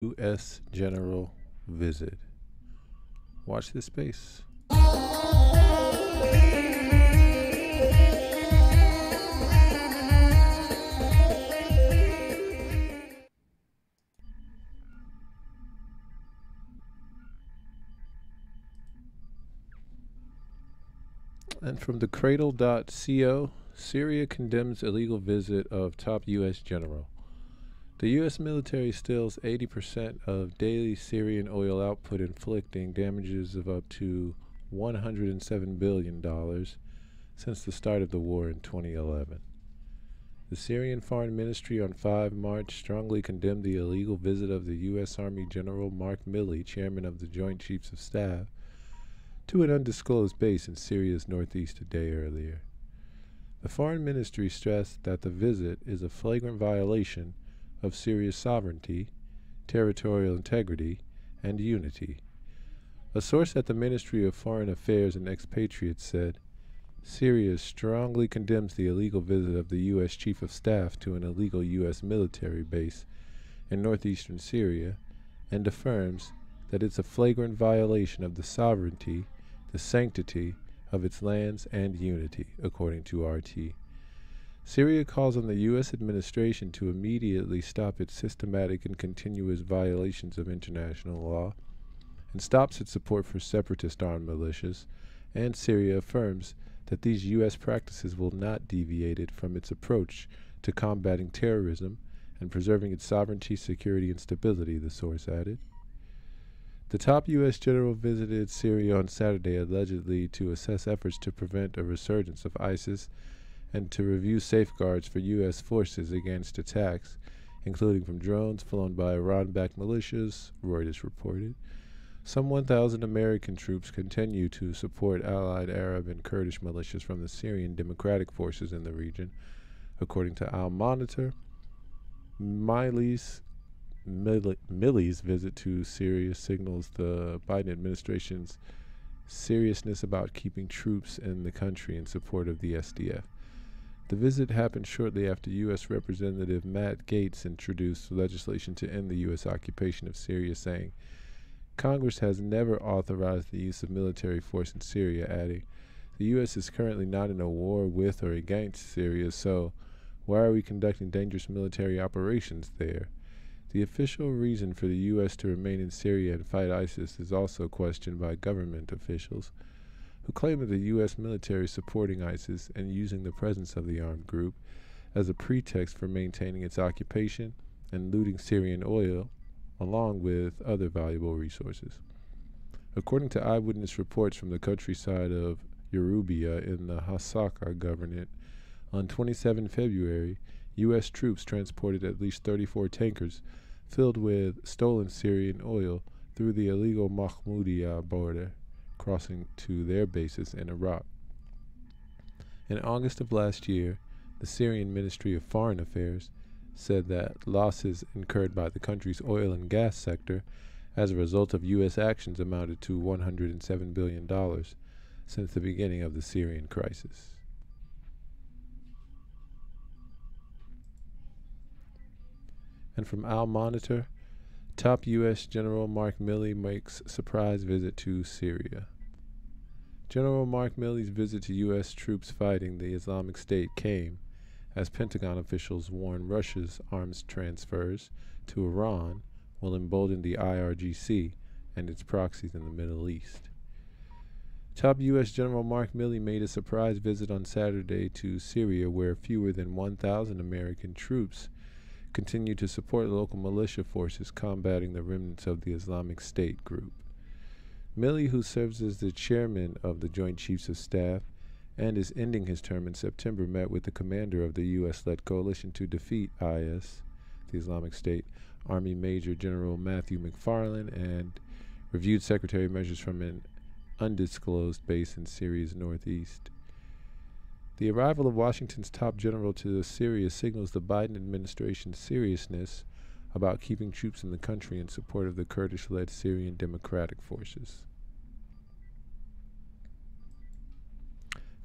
U.S. General visit. Watch this space. And from the cradle.co, Syria condemns illegal visit of top U.S. general. The U.S. military steals 80% of daily Syrian oil output, inflicting damages of up to $107 billion since the start of the war in 2011. The Syrian Foreign Ministry on 5 March strongly condemned the illegal visit of the U.S. Army General Mark Milley, chairman of the Joint Chiefs of Staff, to an undisclosed base in Syria's northeast a day earlier. The Foreign Ministry stressed that the visit is a flagrant violation of Syria's sovereignty, territorial integrity, and unity. A source at the Ministry of Foreign Affairs and Expatriates said, Syria strongly condemns the illegal visit of the U.S. Chief of Staff to an illegal U.S. military base in northeastern Syria and affirms that it's a flagrant violation of the sovereignty, the sanctity of its lands, and unity, according to RT. Syria calls on the U.S. administration to immediately stop its systematic and continuous violations of international law and stops its support for separatist armed militias, and Syria affirms that these U.S. practices will not deviate it from its approach to combating terrorism and preserving its sovereignty, security, and stability, the source added. The top U.S. general visited Syria on Saturday allegedly to assess efforts to prevent a resurgence of ISIS and to review safeguards for U.S. forces against attacks, including from drones flown by Iran-backed militias, Reuters reported. Some 1,000 American troops continue to support allied Arab and Kurdish militias from the Syrian Democratic Forces in the region, according to Al Monitor. Milley's visit to Syria signals the Biden administration's seriousness about keeping troops in the country in support of the SDF. The visit happened shortly after U.S. Representative Matt Gaetz introduced legislation to end the U.S. occupation of Syria, saying, Congress has never authorized the use of military force in Syria, adding, the U.S. is currently not in a war with or against Syria, so why are we conducting dangerous military operations there? The official reason for the U.S. to remain in Syria and fight ISIS is also questioned by government officials, who claim that the U.S. military is supporting ISIS and using the presence of the armed group as a pretext for maintaining its occupation and looting Syrian oil, along with other valuable resources. According to eyewitness reports from the countryside of Yorubia in the Hasaka governorate, on 27 February, U.S. troops transported at least 34 tankers filled with stolen Syrian oil through the illegal Mahmoudiya border, crossing to their bases in Iraq. In August of last year, the Syrian Ministry of Foreign Affairs said that losses incurred by the country's oil and gas sector as a result of U.S. actions amounted to $107 billion since the beginning of the Syrian crisis. And from Al Monitor, top U.S. General Mark Milley makes surprise visit to Syria. General Mark Milley's visit to U.S. troops fighting the Islamic State came as Pentagon officials warn Russia's arms transfers to Iran will embolden the IRGC and its proxies in the Middle East. Top U.S. General Mark Milley made a surprise visit on Saturday to Syria, where fewer than 1,000 American troops continue to support local militia forces combating the remnants of the Islamic State group. Milley, who serves as the chairman of the Joint Chiefs of Staff and is ending his term in September, met with the commander of the U.S.-led coalition to defeat IS, the Islamic State, Army Major General Matthew McFarland, and reviewed secretary measures from an undisclosed base in Syria's northeast. The arrival of Washington's top general to Syria signals the Biden administration's seriousness about keeping troops in the country in support of the Kurdish-led Syrian Democratic Forces.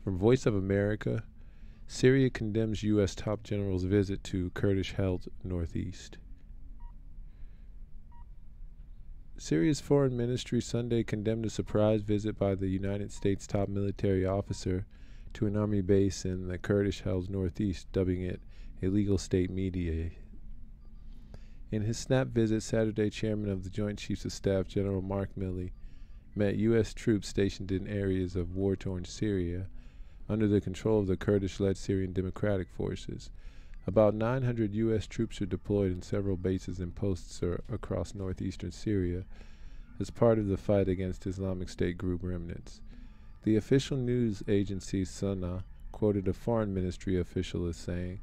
From Voice of America, Syria condemns U.S. top general's visit to Kurdish-held northeast. Syria's foreign ministry Sunday condemned a surprise visit by the United States top military officer to an army base in the Kurdish-held northeast, dubbing it a legal state media. In his snap visit Saturday, Chairman of the Joint Chiefs of Staff General Mark Milley met U.S. troops stationed in areas of war-torn Syria under the control of the Kurdish-led Syrian Democratic Forces. About 900 U.S. troops are deployed in several bases and posts across northeastern Syria as part of the fight against Islamic State group remnants. The official news agency SANA quoted a foreign ministry official as saying,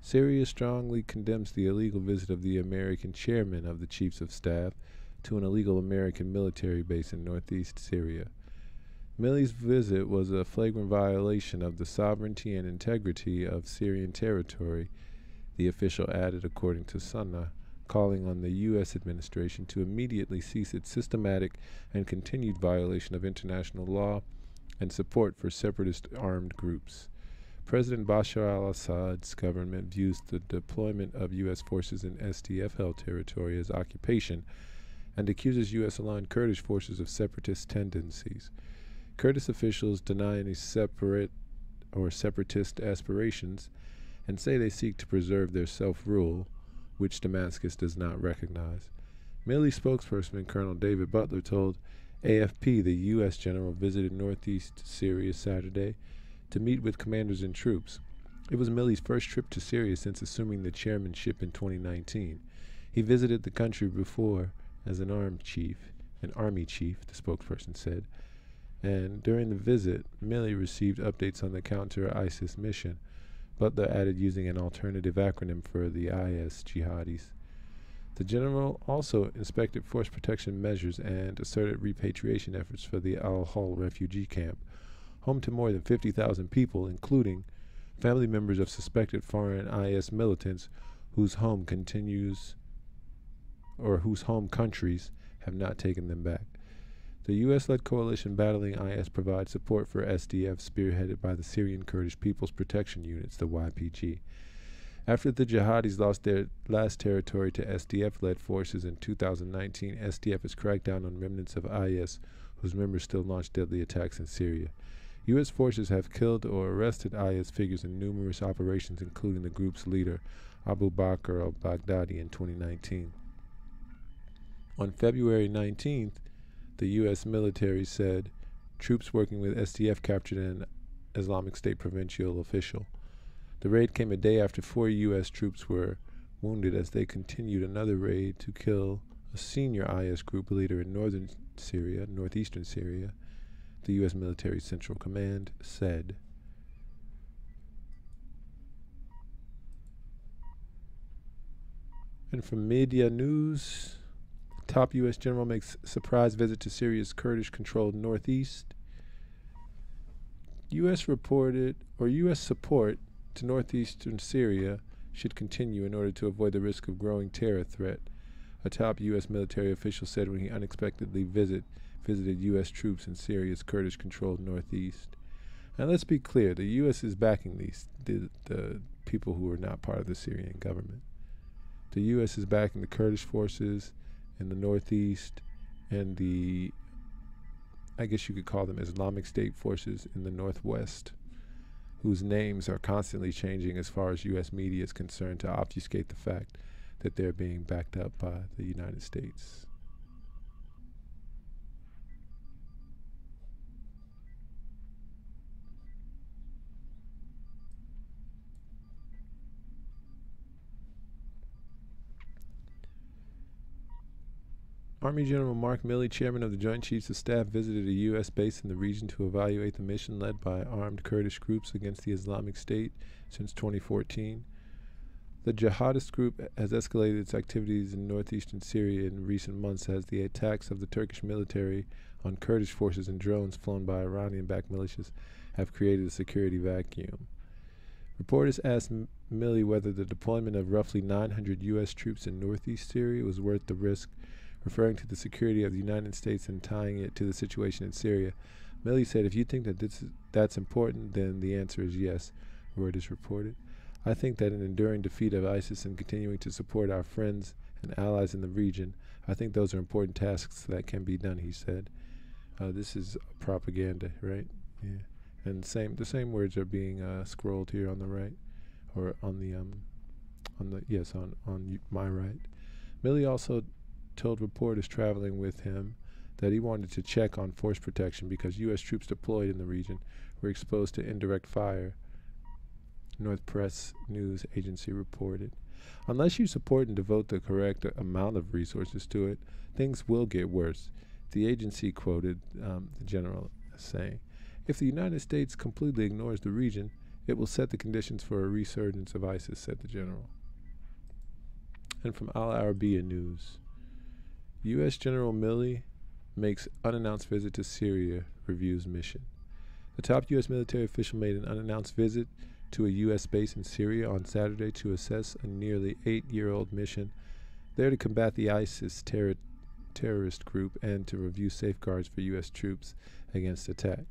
"Syria strongly condemns the illegal visit of the American chairman of the Chiefs of Staff to an illegal American military base in northeast Syria. Milley's visit was a flagrant violation of the sovereignty and integrity of Syrian territory," the official added, according to SANA, calling on the U.S. administration to immediately cease its systematic and continued violation of international law and support for separatist armed groups. President Bashar al-Assad's government views the deployment of U.S. forces in SDF-held territory as occupation and accuses U.S.-aligned Kurdish forces of separatist tendencies. Kurdish officials deny any separatist aspirations and say they seek to preserve their self-rule, which Damascus does not recognize. Milley spokesperson Colonel David Butler told AFP the U.S. general visited northeast Syria Saturday to meet with commanders and troops. It was Milley's first trip to Syria since assuming the chairmanship in 2019. He visited the country before as an army chief, the spokesperson said. And during the visit, Milley received updates on the counter-ISIS mission, Butler added using an alternative acronym for the IS jihadis. The general also inspected force protection measures and asserted repatriation efforts for the Al-Hol refugee camp, home to more than 50,000 people, including family members of suspected foreign IS militants whose home countries have not taken them back. The U.S.-led coalition battling IS provides support for SDF, spearheaded by the Syrian Kurdish People's Protection Units, the YPG. After the jihadis lost their last territory to SDF-led forces in 2019, SDF has cracked down on remnants of IS, whose members still launch deadly attacks in Syria. U.S. forces have killed or arrested IS figures in numerous operations, including the group's leader, Abu Bakr al-Baghdadi, in 2019. On February 19th, the U.S. military said troops working with SDF captured an Islamic State provincial official. The raid came a day after 4 U.S. troops were wounded as they continued another raid to kill a senior IS group leader in northeastern Syria, the U.S. military Central Command said. And from media news, top U.S. general makes surprise visit to Syria's Kurdish-controlled northeast. U.S. support to northeastern Syria should continue in order to avoid the risk of growing terror threat, a top U.S. military official said when he unexpectedly visited U.S. troops in Syria's Kurdish-controlled northeast. And let's be clear, the U.S. is backing the people who are not part of the Syrian government. The U.S. is backing the Kurdish forces in the northeast and the, I guess you could call them Islamic State forces in the northwest, whose names are constantly changing as far as U.S. media is concerned to obfuscate the fact that they're being backed up by the United States. Army General Mark Milley, chairman of the Joint Chiefs of Staff, visited a U.S. base in the region to evaluate the mission led by armed Kurdish groups against the Islamic State since 2014. The jihadist group has escalated its activities in northeastern Syria in recent months as the attacks of the Turkish military on Kurdish forces and drones flown by Iranian-backed militias have created a security vacuum. Reporters asked Milley whether the deployment of roughly 900 U.S. troops in northeast Syria was worth the risk, referring to the security of the United States and tying it to the situation in Syria. Milley said, "If you think that that's important, then the answer is yes," Reuters reported. "I think that an enduring defeat of ISIS and continuing to support our friends and allies in the region, I think those are important tasks that can be done, he said. This is propaganda, right? Yeah. And the same words are being scrolled here on the right, or on my right. Milley also told reporters traveling with him that he wanted to check on force protection because U.S. troops deployed in the region were exposed to indirect fire, North Press News Agency reported. Unless you support and devote the correct amount of resources to it, things will get worse. The agency quoted the general as saying, if the United States completely ignores the region, it will set the conditions for a resurgence of ISIS, said the general. And from Al Arabiya News, U.S. General Milley makes unannounced visit to Syria, reviews mission. The top U.S. military official made an unannounced visit to a U.S. base in Syria on Saturday to assess a nearly 8-year-old mission there to combat the ISIS terrorist group and to review safeguards for U.S. troops against attack.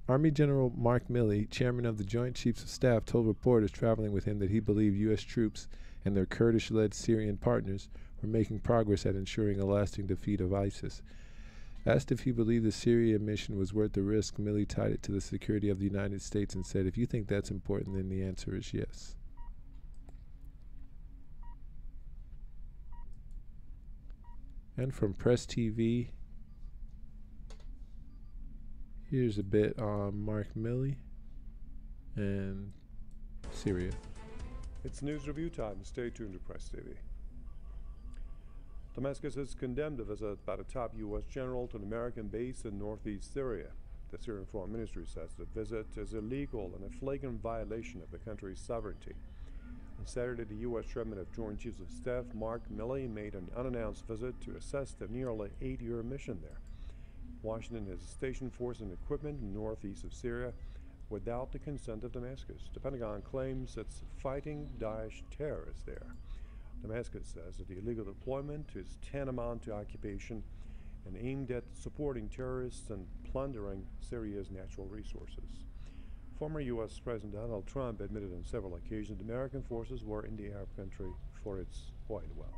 Army General Mark Milley, chairman of the Joint Chiefs of Staff, told reporters traveling with him that he believed U.S. troops and their Kurdish-led Syrian partners were making progress at ensuring a lasting defeat of ISIS. Asked if he believed the Syria mission was worth the risk, Milley tied it to the security of the United States and said, if you think that's important, then the answer is yes. And from Press TV, here's a bit on Mark Milley and Syria. It's news review time. Stay tuned to Press TV. Damascus has condemned a visit by the top U.S. general to an American base in northeast Syria. The Syrian Foreign Ministry says the visit is illegal and a flagrant violation of the country's sovereignty. On Saturday, the U.S. Chairman of Joint Chiefs of Staff, Mark Milley, made an unannounced visit to assess the nearly 8-year mission there. Washington has stationed force and equipment in northeast of Syria without the consent of Damascus. The Pentagon claims it's fighting Daesh terrorists there. Damascus says that the illegal deployment is tantamount to occupation and aimed at supporting terrorists and plundering Syria's natural resources. Former U.S. President Donald Trump admitted on several occasions that American forces were in the Arab country for its oil wealth.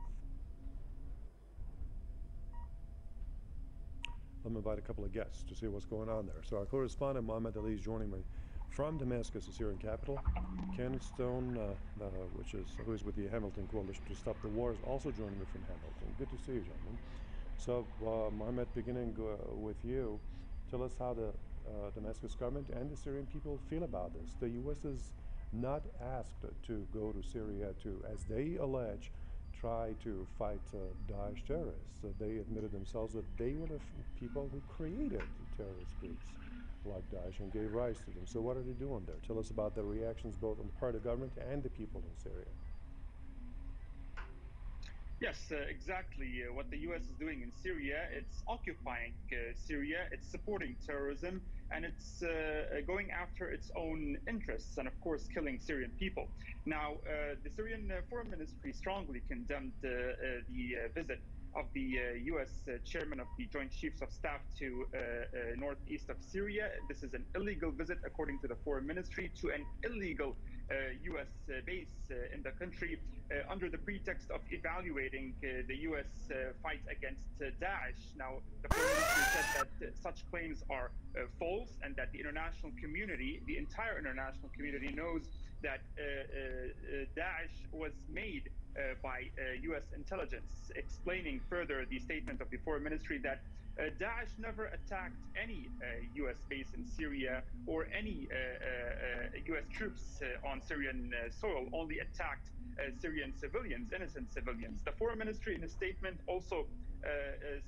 Let me invite a couple of guests to see what's going on there. So our correspondent Mohammed Ali is joining me from Damascus, the Syrian capital. Ken Stone, who is with the Hamilton Coalition to Stop the War, is also joining me from Hamilton. Good to see you, gentlemen. So, Mohammed, beginning with you, tell us how the Damascus government and the Syrian people feel about this. The U.S. is not asked to go to Syria to, as they allege, try to fight Daesh terrorists. They admitted themselves that they were the people who created terrorist groups like Daesh and gave rise to them. So what are they doing there? Tell us about the reactions both on the part of the government and the people in Syria. Yes, exactly. What the U.S. is doing in Syria, it's occupying Syria, it's supporting terrorism, and it's going after its own interests and, of course, killing Syrian people. Now, the Syrian Foreign Ministry strongly condemned the visit of the U.S. Chairman of the Joint Chiefs of Staff to northeast of Syria. This is an illegal visit, according to the Foreign Ministry, to an illegal U.S. base in the country under the pretext of evaluating the U.S. fight against Daesh. Now, the Foreign Ministry said that such claims are false and that the international community, the entire international community, knows that Daesh was made by U.S. intelligence, explaining further the statement of the Foreign Ministry that Daesh never attacked any U.S. base in Syria or any U.S. troops on Syrian soil, only attacked Syrian civilians, innocent civilians. The Foreign Ministry in a statement also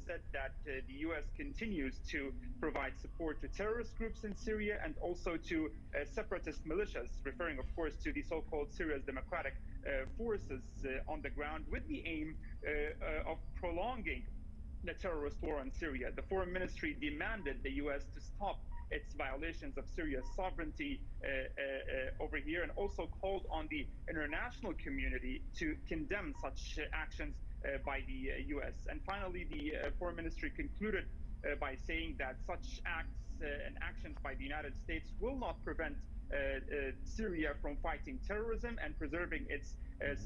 said that the U.S. continues to provide support to terrorist groups in Syria and also to separatist militias, referring, of course, to the so-called Syria's democratic forces on the ground, with the aim of prolonging the terrorist war on Syria. The Foreign Ministry demanded the U.S. to stop its violations of Syria's sovereignty over here, and also called on the international community to condemn such actions by the U.S. And finally, the Foreign Ministry concluded by saying that such acts and actions by the United States will not prevent Syria from fighting terrorism and preserving its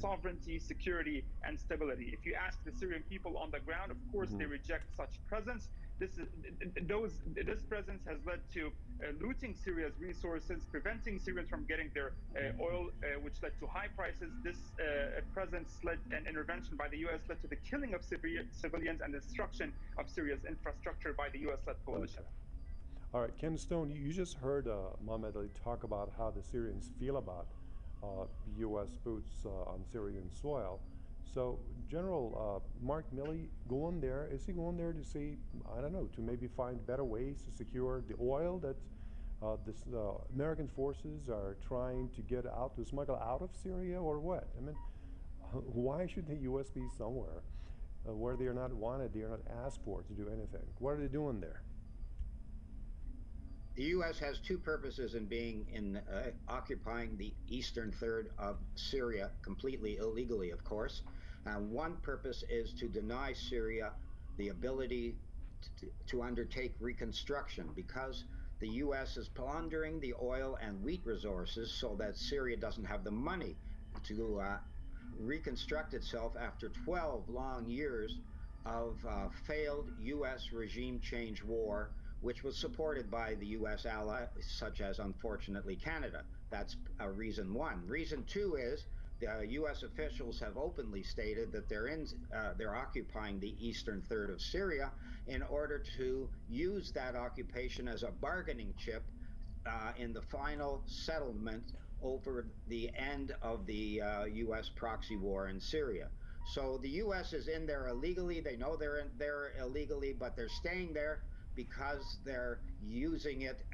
sovereignty, security, and stability. If you ask the Syrian people on the ground, of course, they reject such presence. This presence has led to looting Syria's resources, preventing Syrians from getting their oil, which led to high prices. This presence led an intervention by the U.S. led to the killing of civilians and destruction of Syria's infrastructure by the U.S.-led coalition. Okay. All right, Ken Stone, you just heard Mohammed Ali talk about how the Syrians feel about U.S. boots on Syrian soil. So General Mark Milley going there, is he going there to see, I don't know, to maybe find better ways to secure the oil that American forces are trying to get out, to smuggle out of Syria, or what? I mean, why should the U.S. be somewhere where they are not wanted, they are not asked for to do anything? What are they doing there? The U.S. has two purposes in being occupying the eastern third of Syria, completely illegally, of course. One purpose is to deny Syria the ability to undertake reconstruction, because the U.S. is plundering the oil and wheat resources so that Syria doesn't have the money to reconstruct itself after 12 long years of failed U.S. regime change war, which was supported by the U.S. allies, such as, unfortunately, Canada. That's reason one. Reason two is the U.S. officials have openly stated that they're occupying the eastern third of Syria in order to use that occupation as a bargaining chip in the final settlement over the end of the U.S. proxy war in Syria. So the U.S. is in there illegally. They know they're there illegally, but they're staying there because they're using it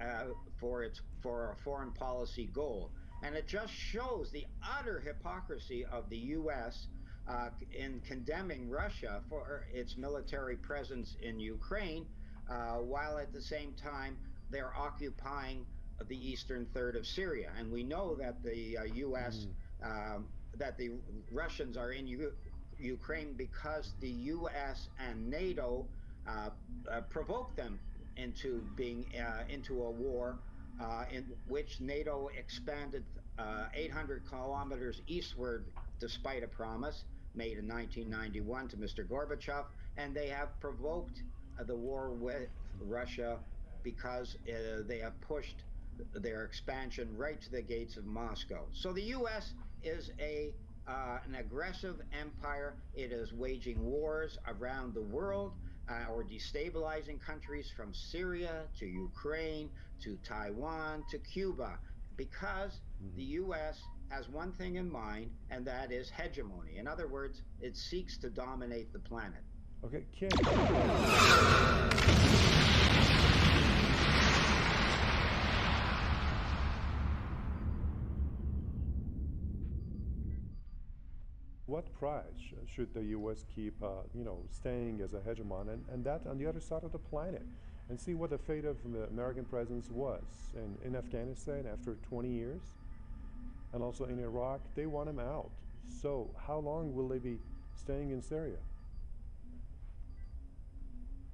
for a foreign policy goal. And it just shows the utter hypocrisy of the U.S. In condemning Russia for its military presence in Ukraine, while at the same time they're occupying the eastern third of Syria. And we know that the U.S. That the Russians are in Ukraine because the U.S. and NATO provoked them into being into a war in which NATO expanded 800 kilometers eastward, despite a promise made in 1991 to Mr. Gorbachev, and they have provoked the war with Russia because they have pushed their expansion right to the gates of Moscow. So the U.S. is an aggressive empire. It is waging wars around the world, or destabilizing countries from Syria to Ukraine to Taiwan to Cuba, because the U.S. has one thing in mind, and that is hegemony. In other words, it seeks to dominate the planet. Okay, Ken. What price should the U.S. keep, staying as a hegemon, and that on the other side of the planet, and see what the fate of the American presence was in Afghanistan after 20 years, and also in Iraq? They want them out. So how long will they be staying in Syria?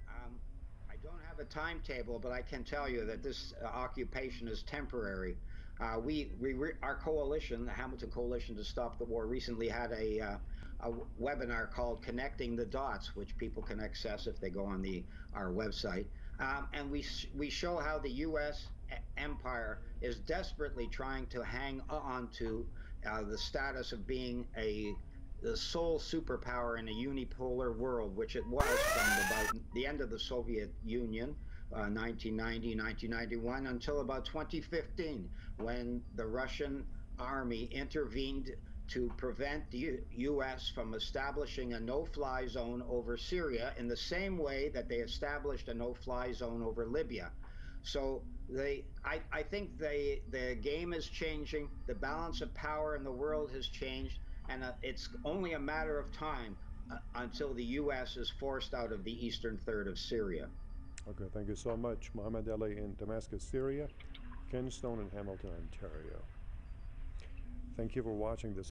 I don't have a timetable, but I can tell you that this occupation is temporary. Our coalition, the Hamilton Coalition to Stop the War, recently had a webinar called Connecting the Dots, which people can access if they go on our website. And we show how the U.S. empire is desperately trying to hang on to the status of being the sole superpower in a unipolar world, which it was from about the end of the Soviet Union, 1990, 1991, until about 2015, when the Russian army intervened to prevent the U.S. from establishing a no-fly zone over Syria in the same way that they established a no-fly zone over Libya. So I think the game is changing, the balance of power in the world has changed, and it's only a matter of time until the U.S. is forced out of the eastern third of Syria. Okay, thank you so much. Mohammed Ali in Damascus, Syria. Ken Stone in Hamilton, Ontario. Thank you for watching this